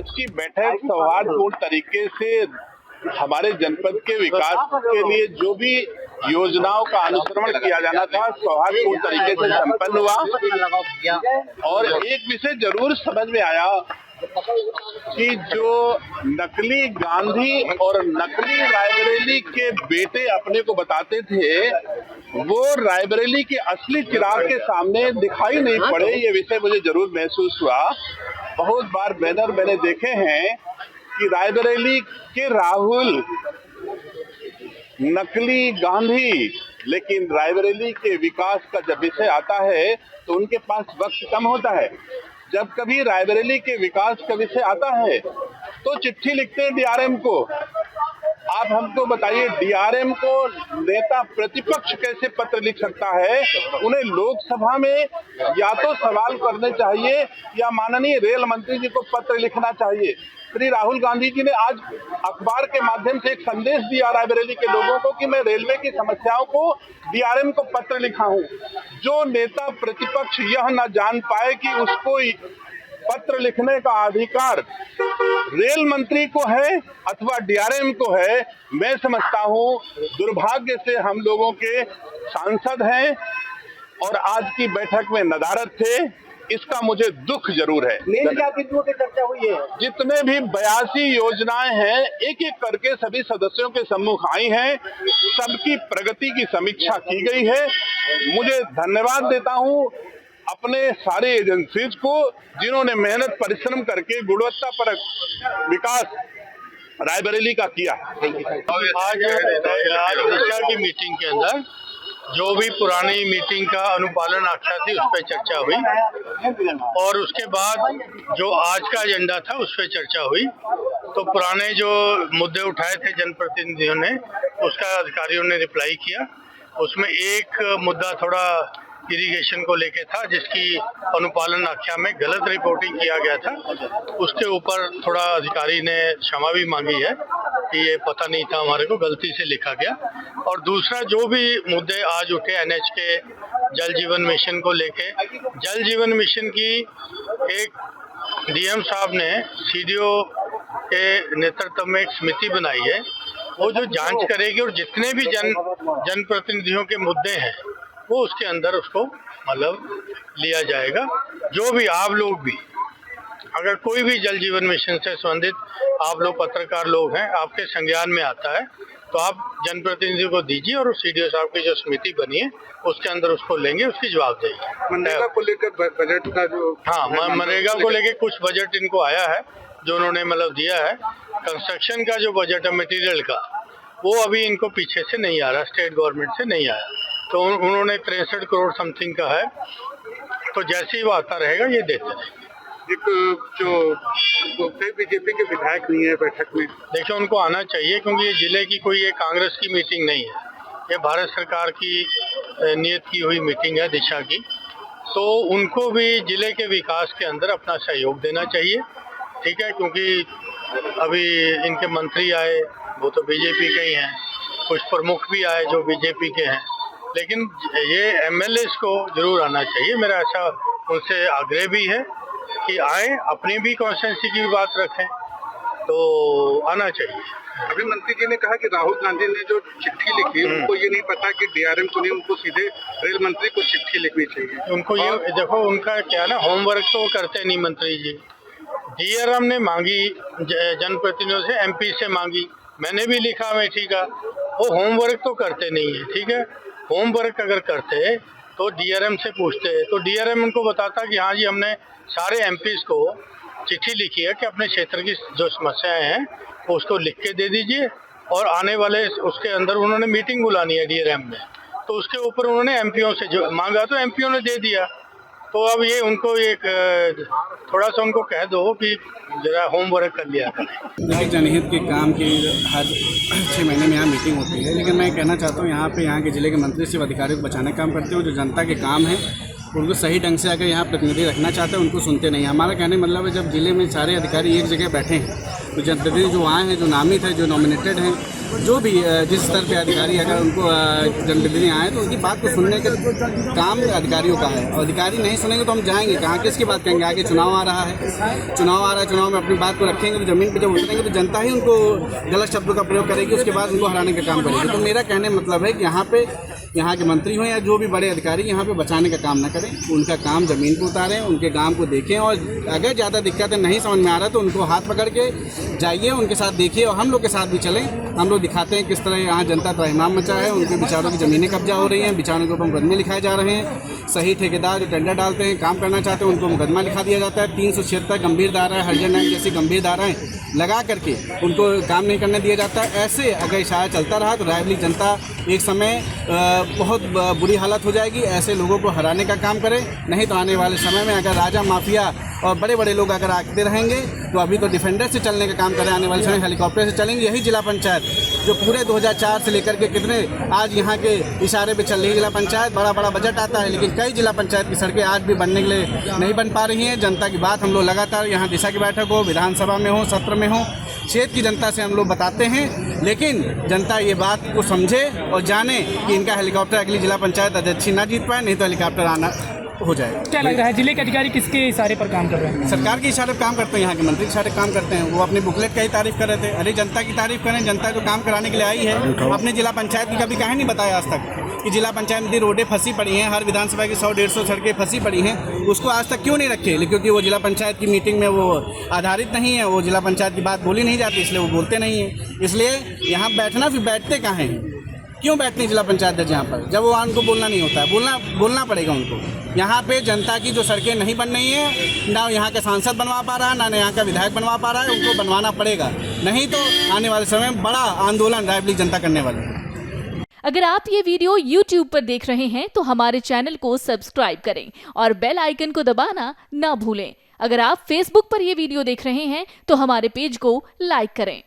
आज की बैठक सौहार्दपूर्ण तरीके से हमारे जनपद के विकास के लिए जो भी योजनाओं का अनुसरण किया जाना था सौहार्दपूर्ण तरीके से संपन्न हुआ। और एक विषय जरूर समझ में आया कि जो नकली गांधी और नकली रायबरेली के बेटे अपने को बताते थे वो रायबरेली के असली चिराग के सामने दिखाई नहीं पड़े, ये विषय मुझे जरूर महसूस हुआ। बहुत बार बैनर मैंने देखे हैं कि रायबरेली के राहुल नकली गांधी, लेकिन रायबरेली के विकास का जब विषय आता है तो उनके पास वक्त कम होता है। जब कभी रायबरेली के विकास का विषय आता है तो चिट्ठी लिखते हैं डीआरएम को। आप हमको बताइए डीआरएम को नेता प्रतिपक्ष कैसे पत्र लिख सकता है? उन्हें लोकसभा में या तो सवाल करने चाहिए या माननीय रेल मंत्री जी को पत्र लिखना चाहिए। श्री राहुल गांधी जी ने आज अखबार के माध्यम से एक संदेश दिया रायबरेली के लोगों को कि मैं रेलवे की समस्याओं को डीआरएम को पत्र लिखा हूं। जो नेता प्रतिपक्ष यह न जान पाए कि उसको पत्र लिखने का अधिकार रेल मंत्री को है अथवा डीआरएम को है, मैं समझता हूं दुर्भाग्य से हम लोगों के सांसद हैं और आज की बैठक में नदारद थे, इसका मुझे दुख जरूर है। बिंदुओं की चर्चा हुई है, जितने भी 82 योजनाएं हैं एक एक करके सभी सदस्यों के सम्मुख आई हैं, सबकी प्रगति की समीक्षा की गई है। मुझे धन्यवाद देता हूं अपने सारे एजेंसीज को जिन्होंने मेहनत परिश्रम करके गुणवत्तापरक विकास रायबरेली का किया। आज दिशा की मीटिंग के अंदर जो भी पुरानी मीटिंग का अनुपालन आख्या थी उस पर चर्चा हुई और उसके बाद जो आज का एजेंडा था उस पर चर्चा हुई। तो पुराने जो मुद्दे उठाए थे जनप्रतिनिधियों ने उसका अधिकारियों ने रिप्लाई किया। उसमें एक मुद्दा थोड़ा इरिगेशन को लेके था जिसकी अनुपालन आख्या में गलत रिपोर्टिंग किया गया था, उसके ऊपर थोड़ा अधिकारी ने क्षमा भी मांगी है कि ये पता नहीं था, हमारे को गलती से लिखा गया। और दूसरा जो भी मुद्दे आज उठे एनएच के जल जीवन मिशन को लेके, जल जीवन मिशन की एक डीएम साहब ने सीडीओ के नेतृत्व में एक समिति बनाई है, वो जो जांच करेगी और जितने भी जनप्रतिनिधियों के मुद्दे हैं वो उसके अंदर उसको मतलब लिया जाएगा। जो भी आप लोग भी अगर कोई भी जल जीवन मिशन से संबंधित आप लोग पत्रकार लोग हैं, आपके संज्ञान में आता है तो आप जनप्रतिनिधि को दीजिए और सीडीओ साहब की जो समिति बनी है उसके अंदर उसको लेंगे, उसकी जवाबदेही। मनरेगा को लेकर बजट का जो मनरेगा को लेकर कुछ बजट इनको आया है जो उन्होंने मतलब दिया है। कंस्ट्रक्शन का जो बजट है मटेरियल का वो अभी इनको पीछे से नहीं आ रहा, स्टेट गवर्नमेंट से नहीं आया, तो उन्होंने 63 करोड़ समथिंग का है, तो जैसे ही वो आता रहेगा ये देते रहेंगे। एक जो बीजेपी के विधायक नहीं है बैठक में, देखिए उनको आना चाहिए क्योंकि ये जिले की कोई ये कांग्रेस की मीटिंग नहीं है, ये भारत सरकार की नियत की हुई मीटिंग है दिशा की। तो उनको भी जिले के विकास के अंदर अपना सहयोग देना चाहिए, ठीक है, क्योंकि अभी इनके मंत्री आए वो तो बीजेपी के ही हैं, कुछ प्रमुख भी आए जो बीजेपी के हैं, लेकिन ये एमएलएस को जरूर आना चाहिए। मेरा ऐसा उनसे आग्रह भी है कि आए, अपनी भी कॉन्स्टिट्यूंसी की भी बात रखें, तो आना चाहिए। अभी मंत्री जी ने कहा कि राहुल गांधी ने जो चिट्ठी लिखी उनको ये नहीं पता कि डीआरएम को नहीं, उनको सीधे रेल मंत्री को चिट्ठी लिखनी चाहिए। उनको ये देखो उनका क्या ना, होमवर्क तो करते नहीं मंत्री जी। डीआरएम ने मांगी जनप्रतिनिधियों से, एमपी से मांगी, मैंने भी लिखा अमेठी का, वो होमवर्क तो करते नहीं है, ठीक है। होमवर्क अगर करते तो डीआरएम से पूछते तो डीआरएम उनको बताता कि हाँ जी हमने सारे एमपीज को चिट्ठी लिखी है कि अपने क्षेत्र की जो समस्याएं हैं उसको लिख के दे दीजिए, और आने वाले उसके अंदर उन्होंने मीटिंग बुलानी है डीआरएम में, तो उसके ऊपर उन्होंने एमपीओ से जो मांगा तो एमपीओ ने दे दिया। तो अब ये उनको एक थोड़ा सा उनको कह दो कि जरा होमवर्क कर लिया करें। देखिए जनहित के काम की हर 6 महीने में यहाँ मीटिंग होती है, लेकिन मैं कहना चाहता हूँ यहाँ पे यहाँ के ज़िले के मंत्री सिर्फ अधिकारियों को बचाने का काम करते हैं, जो जनता के काम है उनको सही ढंग से अगर यहाँ प्रतिनिधि रखना चाहते हैं उनको सुनते नहीं। हमारा कहने मतलब है जब ज़िले में सारे अधिकारी एक जगह बैठे हैं तो जनप्रतिनिधि जो आए हैं, जो नामित है, जो नॉमिनेटेड हैं, जो भी जिस स्तर पे अधिकारी अगर उनको जनप्रतिनिधि आए तो उनकी बात को सुनने का काम अधिकारियों का है। और अधिकारी नहीं सुनेंगे तो हम जाएंगे कहाँ, किसकी बात करेंगे? आगे चुनाव आ रहा है, चुनाव में अपनी बात को रखेंगे तो जमीन पर जब उतरेंगे तो जनता ही उनको गलत शब्दों का प्रयोग करेगी, उसके बाद उनको हराने का काम करेगी। तो मेरा कहने मतलब है कि यहाँ के मंत्री हों या जो भी बड़े अधिकारी यहाँ पे बचाने का काम न करें, उनका काम ज़मीन पर उतारें, उनके काम को देखें और अगर ज़्यादा दिक्कतें नहीं समझ में आ रहा तो उनको हाथ पकड़ के जाइए, उनके साथ देखिए और हम लोग के साथ भी चलें। हम लोग दिखाते हैं किस तरह यहाँ जनता त्राहिमाम मचा है, उनके बेचारों की ज़मीनें कब्जा हो रही हैं, बेचारों के ऊपर मुकदमे लिखाए जा रहे हैं। सही ठेकेदार जो टेंडर डालते हैं, काम करना चाहते हैं, उनको मुकदमा लिखा दिया जाता है। 376 गंभीर धाराएँ, हरिजन एक्ट जैसी गंभीर धाराएँ लगा करके उनको काम नहीं करने दिया जाता है। ऐसे अगर इशारा चलता रहा तो रायबरेली जनता एक समय बहुत बुरी हालत हो जाएगी। ऐसे लोगों को हराने का काम करें, नहीं तो आने वाले समय में अगर राजा माफिया और बड़े बड़े लोग अगर आते रहेंगे तो अभी तो डिफेंडर से चलने का काम करें, आने वाले समय हेलीकॉप्टर से चलेंगे। यही जिला पंचायत जो पूरे 2004 से लेकर के कितने आज यहाँ के इशारे पे चल रही है जिला पंचायत, बड़ा बड़ा बजट आता है लेकिन कई जिला पंचायत की सड़कें आज भी बनने के लिए नहीं बन पा रही हैं। जनता की बात हम लोग लगातार यहाँ दिशा की बैठक हो, विधानसभा में हो, सत्र में हो, क्षेत्र की जनता से हम लोग बताते हैं, लेकिन जनता ये बात को समझे और जाने कि इनका हेलीकॉप्टर अगली जिला पंचायत अध्यक्ष ना जीत पाए, नहीं तो हेलीकॉप्टर आना हो जाए। क्या लग रहा है जिले के अधिकारी किसके इशारे पर काम कर रहे हैं? सरकार के इशारे पर काम करते हैं, यहाँ के मंत्री के इशारे पर काम करते हैं। वो अपने बुकलेट का ही तारीफ कर रहे थे। अरे जनता की तारीफ करें, जनता जो काम कराने के लिए आई है। अपने जिला पंचायत की कभी कहीं नहीं बताया आज तक कि जिला पंचायत में रोडें फंसी पड़ी हैं, हर विधानसभा की 100-150 सड़कें फंसी पड़ी हैं, उसको आज तक क्यों नहीं रखे? क्योंकि वो जिला पंचायत की मीटिंग में वो आधारित नहीं है, वो जिला पंचायत की बात बोली नहीं जाती, इसलिए वो बोलते नहीं हैं। इसलिए यहाँ बैठना, फिर बैठते कहाँ हैं? क्यों बैठते जिला पंचायत अध्यक्ष यहाँ पर जब वो उनको बोलना नहीं होता है? बोलना पड़ेगा उनको। यहाँ पे जनता की जो सड़कें नहीं बन रही हैं, ना यहाँ का सांसद बनवा पा रहा है, ना यहाँ का विधायक बनवा पा रहा है, उनको बनवाना पड़ेगा, नहीं तो आने वाले समय में बड़ा आंदोलन रायबरेली जनता करने वाली है। अगर आप ये वीडियो YouTube पर देख रहे हैं तो हमारे चैनल को सब्सक्राइब करें और बेल आइकन को दबाना ना भूलें। अगर आप Facebook पर ये वीडियो देख रहे हैं तो हमारे पेज को लाइक करें।